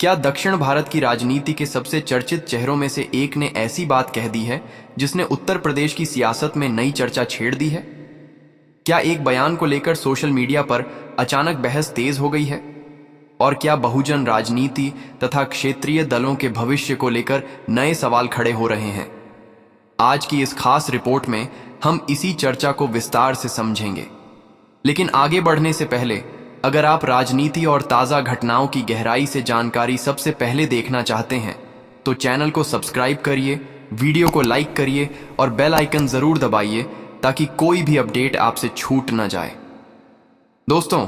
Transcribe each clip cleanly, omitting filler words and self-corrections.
क्या दक्षिण भारत की राजनीति के सबसे चर्चित चेहरों में से एक ने ऐसी बात कह दी है जिसने उत्तर प्रदेश की सियासत में नई चर्चा छेड़ दी है? क्या एक बयान को लेकर सोशल मीडिया पर अचानक बहस तेज हो गई है? और क्या बहुजन राजनीति तथा क्षेत्रीय दलों के भविष्य को लेकर नए सवाल खड़े हो रहे हैं? आज की इस खास रिपोर्ट में हम इसी चर्चा को विस्तार से समझेंगे। लेकिन आगे बढ़ने से पहले अगर आप राजनीति और ताज़ा घटनाओं की गहराई से जानकारी सबसे पहले देखना चाहते हैं तो चैनल को सब्सक्राइब करिए, वीडियो को लाइक करिए और बेल आइकन ज़रूर दबाइए ताकि कोई भी अपडेट आपसे छूट न जाए। दोस्तों,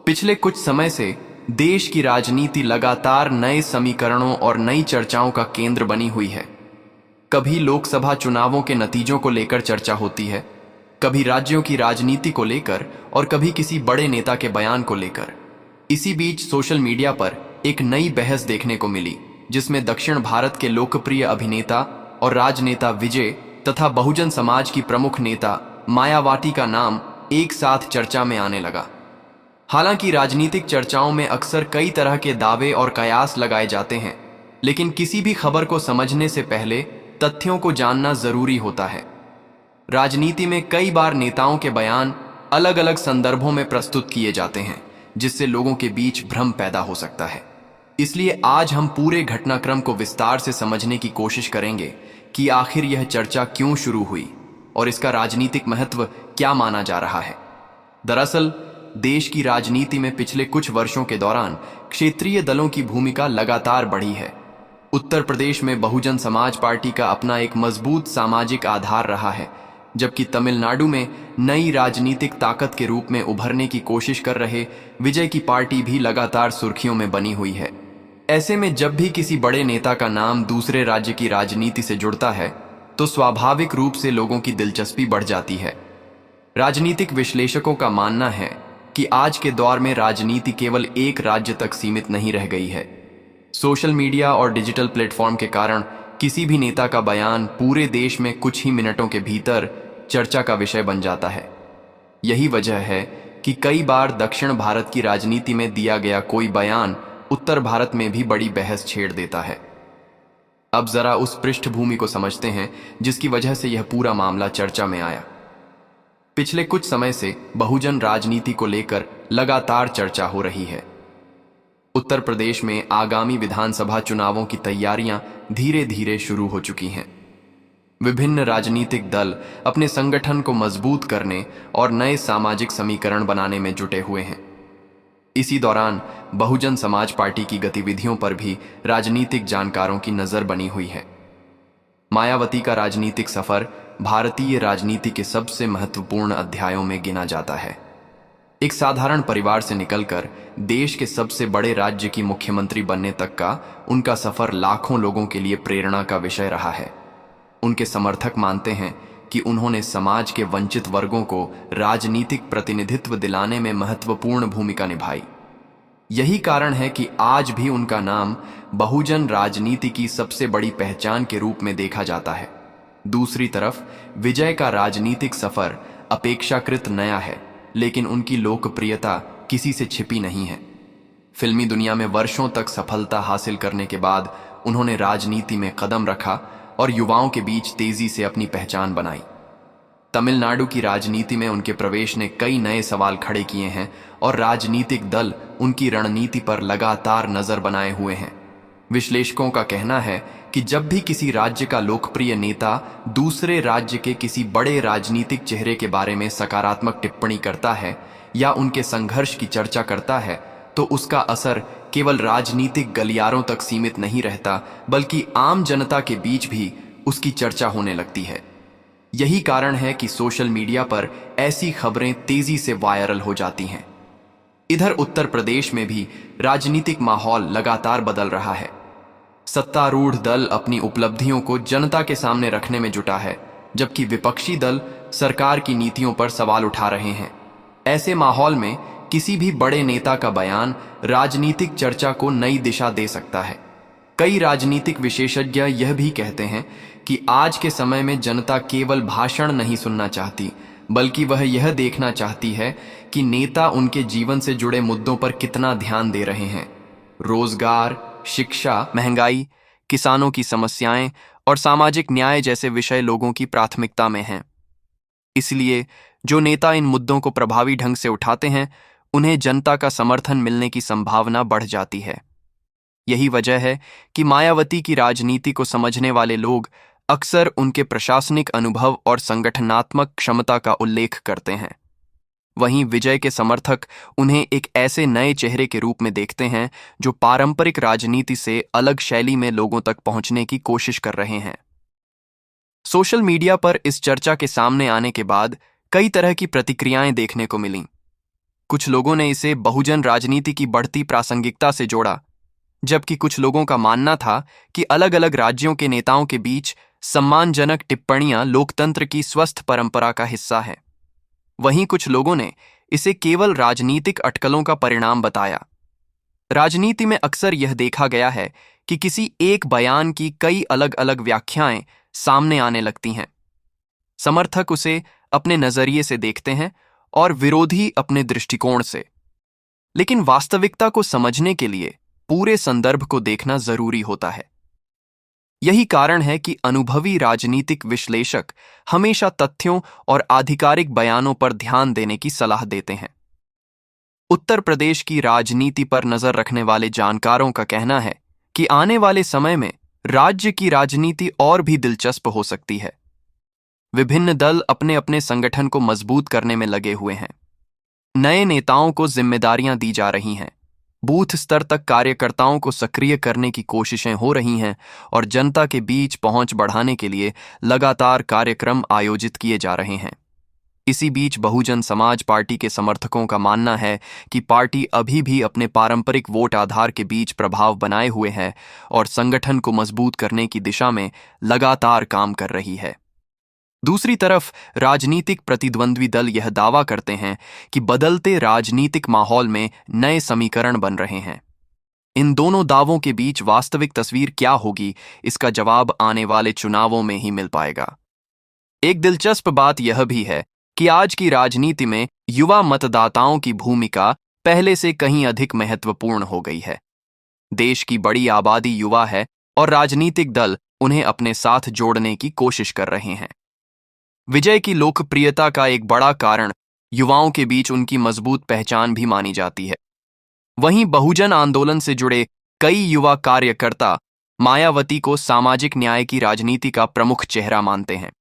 पिछले कुछ समय से देश की राजनीति लगातार नए समीकरणों और नई चर्चाओं का केंद्र बनी हुई है। कभी लोकसभा चुनावों के नतीजों को लेकर चर्चा होती है, कभी राज्यों की राजनीति को लेकर और कभी किसी बड़े नेता के बयान को लेकर। इसी बीच सोशल मीडिया पर एक नई बहस देखने को मिली जिसमें दक्षिण भारत के लोकप्रिय अभिनेता और राजनेता विजय तथा बहुजन समाज की प्रमुख नेता मायावती का नाम एक साथ चर्चा में आने लगा। हालांकि राजनीतिक चर्चाओं में अक्सर कई तरह के दावे और कयास लगाए जाते हैं, लेकिन किसी भी खबर को समझने से पहले तथ्यों को जानना जरूरी होता है। राजनीति में कई बार नेताओं के बयान अलग अलग संदर्भों में प्रस्तुत किए जाते हैं जिससे लोगों के बीच भ्रम पैदा हो सकता है। इसलिए आज हम पूरे घटनाक्रम को विस्तार से समझने की कोशिश करेंगे कि आखिर यह चर्चा क्यों शुरू हुई और इसका राजनीतिक महत्व क्या माना जा रहा है। दरअसल देश की राजनीति में पिछले कुछ वर्षों के दौरान क्षेत्रीय दलों की भूमिका लगातार बढ़ी है। उत्तर प्रदेश में बहुजन समाज पार्टी का अपना एक मजबूत सामाजिक आधार रहा है, जबकि तमिलनाडु में नई राजनीतिक ताकत के रूप में उभरने की कोशिश कर रहे विजय की पार्टी भी लगातार सुर्खियों में बनी हुई है। ऐसे में जब भी किसी बड़े नेता का नाम दूसरे राज्य की राजनीति से जुड़ता है तो स्वाभाविक रूप से लोगों की दिलचस्पी बढ़ जाती है। राजनीतिक विश्लेषकों का मानना है कि आज के दौर में राजनीति केवल एक राज्य तक सीमित नहीं रह गई है। सोशल मीडिया और डिजिटल प्लेटफॉर्म के कारण किसी भी नेता का बयान पूरे देश में कुछ ही मिनटों के भीतर चर्चा का विषय बन जाता है। यही वजह है कि कई बार दक्षिण भारत की राजनीति में दिया गया कोई बयान उत्तर भारत में भी बड़ी बहस छेड़ देता है। अब जरा उस पृष्ठभूमि को समझते हैं जिसकी वजह से यह पूरा मामला चर्चा में आया। पिछले कुछ समय से बहुजन राजनीति को लेकर लगातार चर्चा हो रही है। उत्तर प्रदेश में आगामी विधानसभा चुनावों की तैयारियां धीरे धीरे शुरू हो चुकी हैं। विभिन्न राजनीतिक दल अपने संगठन को मजबूत करने और नए सामाजिक समीकरण बनाने में जुटे हुए हैं। इसी दौरान बहुजन समाज पार्टी की गतिविधियों पर भी राजनीतिक जानकारों की नजर बनी हुई है। मायावती का राजनीतिक सफर भारतीय राजनीति के सबसे महत्वपूर्ण अध्यायों में गिना जाता है। एक साधारण परिवार से निकलकर देश के सबसे बड़े राज्य की मुख्यमंत्री बनने तक का उनका सफर लाखों लोगों के लिए प्रेरणा का विषय रहा है। उनके समर्थक मानते हैं कि उन्होंने समाज के वंचित वर्गों को राजनीतिक प्रतिनिधित्व दिलाने में महत्वपूर्ण भूमिका निभाई। यही कारण है कि आज भी उनका नाम बहुजन राजनीति की सबसे बड़ी पहचान के रूप में देखा जाता है। दूसरी तरफ विजय का राजनीतिक सफर अपेक्षाकृत नया है, लेकिन उनकी लोकप्रियता किसी से छिपी नहीं है। फिल्मी दुनिया में वर्षों तक सफलता हासिल करने के बाद उन्होंने राजनीति में कदम रखा और युवाओं के बीच तेजी से अपनी पहचान बनाई। तमिलनाडु की राजनीति में उनके प्रवेश ने कई नए सवाल खड़े किए हैं और राजनीतिक दल उनकी रणनीति पर लगातार नजर बनाए हुए हैं। विश्लेषकों का कहना है कि जब भी किसी राज्य का लोकप्रिय नेता दूसरे राज्य के किसी बड़े राजनीतिक चेहरे के बारे में सकारात्मक टिप्पणी करता है या उनके संघर्ष की चर्चा करता है तो उसका असर केवल राजनीतिक गलियारों तक सीमित नहीं रहता, बल्कि आम जनता के बीच भी उसकी चर्चा होने लगती है। यही कारण है कि सोशल मीडिया पर ऐसी खबरें तेजी से वायरल हो जाती हैं। इधर उत्तर प्रदेश में भी राजनीतिक माहौल लगातार बदल रहा है। सत्तारूढ़ दल अपनी उपलब्धियों को जनता के सामने रखने में जुटा है, जबकि विपक्षी दल सरकार की नीतियों पर सवाल उठा रहे हैं। ऐसे माहौल में किसी भी बड़े नेता का बयान राजनीतिक चर्चा को नई दिशा दे सकता है। कई राजनीतिक विशेषज्ञ यह भी कहते हैं कि आज के समय में जनता केवल भाषण नहीं सुनना चाहती, बल्कि वह यह देखना चाहती है कि नेता उनके जीवन से जुड़े मुद्दों पर कितना ध्यान दे रहे हैं। रोजगार, शिक्षा, महंगाई, किसानों की समस्याएं और सामाजिक न्याय जैसे विषय लोगों की प्राथमिकता में हैं। इसलिए जो नेता इन मुद्दों को प्रभावी ढंग से उठाते हैं, उन्हें जनता का समर्थन मिलने की संभावना बढ़ जाती है। यही वजह है कि मायावती की राजनीति को समझने वाले लोग अक्सर उनके प्रशासनिक अनुभव और संगठनात्मक क्षमता का उल्लेख करते हैं। वहीं विजय के समर्थक उन्हें एक ऐसे नए चेहरे के रूप में देखते हैं जो पारंपरिक राजनीति से अलग शैली में लोगों तक पहुंचने की कोशिश कर रहे हैं। सोशल मीडिया पर इस चर्चा के सामने आने के बाद कई तरह की प्रतिक्रियाएं देखने को मिलीं। कुछ लोगों ने इसे बहुजन राजनीति की बढ़ती प्रासंगिकता से जोड़ा, जबकि कुछ लोगों का मानना था कि अलग अलग राज्यों के नेताओं के बीच सम्मानजनक टिप्पणियां लोकतंत्र की स्वस्थ परंपरा का हिस्सा है। वहीं कुछ लोगों ने इसे केवल राजनीतिक अटकलों का परिणाम बताया। राजनीति में अक्सर यह देखा गया है कि किसी एक बयान की कई अलग अलग व्याख्याएं सामने आने लगती हैं। समर्थक उसे अपने नजरिए से देखते हैं और विरोधी अपने दृष्टिकोण से। लेकिन वास्तविकता को समझने के लिए पूरे संदर्भ को देखना जरूरी होता है। यही कारण है कि अनुभवी राजनीतिक विश्लेषक हमेशा तथ्यों और आधिकारिक बयानों पर ध्यान देने की सलाह देते हैं। उत्तर प्रदेश की राजनीति पर नजर रखने वाले जानकारों का कहना है कि आने वाले समय में राज्य की राजनीति और भी दिलचस्प हो सकती है। विभिन्न दल अपने अपने संगठन को मजबूत करने में लगे हुए हैं। नए नेताओं को जिम्मेदारियां दी जा रही हैं। बूथ स्तर तक कार्यकर्ताओं को सक्रिय करने की कोशिशें हो रही हैं और जनता के बीच पहुंच बढ़ाने के लिए लगातार कार्यक्रम आयोजित किए जा रहे हैं। इसी बीच बहुजन समाज पार्टी के समर्थकों का मानना है कि पार्टी अभी भी अपने पारंपरिक वोट आधार के बीच प्रभाव बनाए हुए है और संगठन को मजबूत करने की दिशा में लगातार काम कर रही है। दूसरी तरफ राजनीतिक प्रतिद्वंद्वी दल यह दावा करते हैं कि बदलते राजनीतिक माहौल में नए समीकरण बन रहे हैं। इन दोनों दावों के बीच वास्तविक तस्वीर क्या होगी, इसका जवाब आने वाले चुनावों में ही मिल पाएगा। एक दिलचस्प बात यह भी है कि आज की राजनीति में युवा मतदाताओं की भूमिका पहले से कहीं अधिक महत्वपूर्ण हो गई है। देश की बड़ी आबादी युवा है और राजनीतिक दल उन्हें अपने साथ जोड़ने की कोशिश कर रहे हैं। विजय की लोकप्रियता का एक बड़ा कारण युवाओं के बीच उनकी मजबूत पहचान भी मानी जाती है। वहीं बहुजन आंदोलन से जुड़े कई युवा कार्यकर्ता मायावती को सामाजिक न्याय की राजनीति का प्रमुख चेहरा मानते हैं।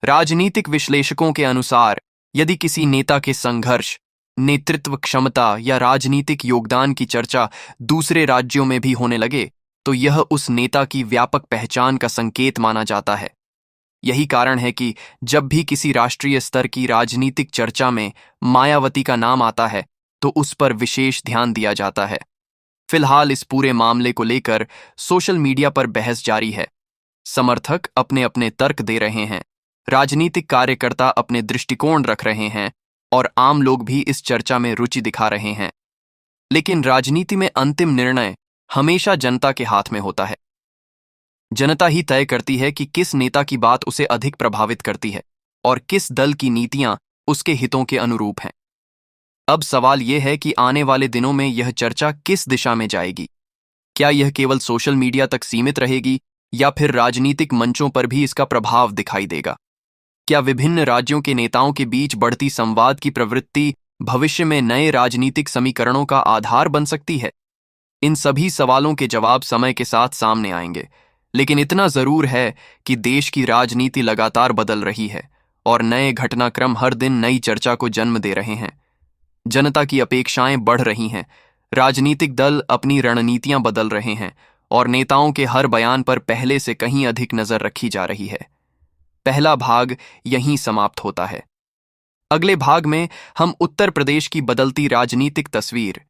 राजनीतिक विश्लेषकों के अनुसार यदि किसी नेता के संघर्ष, नेतृत्व क्षमता या राजनीतिक योगदान की चर्चा दूसरे राज्यों में भी होने लगे तो यह उस नेता की व्यापक पहचान का संकेत माना जाता है। यही कारण है कि जब भी किसी राष्ट्रीय स्तर की राजनीतिक चर्चा में मायावती का नाम आता है तो उस पर विशेष ध्यान दिया जाता है। फिलहाल इस पूरे मामले को लेकर सोशल मीडिया पर बहस जारी है। समर्थक अपने अपने तर्क दे रहे हैं, राजनीतिक कार्यकर्ता अपने दृष्टिकोण रख रहे हैं और आम लोग भी इस चर्चा में रुचि दिखा रहे हैं। लेकिन राजनीति में अंतिम निर्णय हमेशा जनता के हाथ में होता है। जनता ही तय करती है कि किस नेता की बात उसे अधिक प्रभावित करती है और किस दल की नीतियां उसके हितों के अनुरूप हैं। अब सवाल यह है कि आने वाले दिनों में यह चर्चा किस दिशा में जाएगी। क्या यह केवल सोशल मीडिया तक सीमित रहेगी या फिर राजनीतिक मंचों पर भी इसका प्रभाव दिखाई देगा? क्या विभिन्न राज्यों के नेताओं के बीच बढ़ती संवाद की प्रवृत्ति भविष्य में नए राजनीतिक समीकरणों का आधार बन सकती है? इन सभी सवालों के जवाब समय के साथ सामने आएंगे, लेकिन इतना जरूर है कि देश की राजनीति लगातार बदल रही है और नए घटनाक्रम हर दिन नई चर्चा को जन्म दे रहे हैं। जनता की अपेक्षाएं बढ़ रही हैं, राजनीतिक दल अपनी रणनीतियां बदल रहे हैं और नेताओं के हर बयान पर पहले से कहीं अधिक नजर रखी जा रही है। पहला भाग यहीं समाप्त होता है। अगले भाग में हम उत्तर प्रदेश की बदलती राजनीतिक तस्वीर,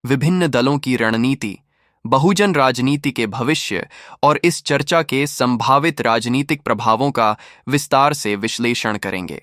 विभिन्न दलों की रणनीति, बहुजन राजनीति के भविष्य और इस चर्चा के संभावित राजनीतिक प्रभावों का विस्तार से विश्लेषण करेंगे।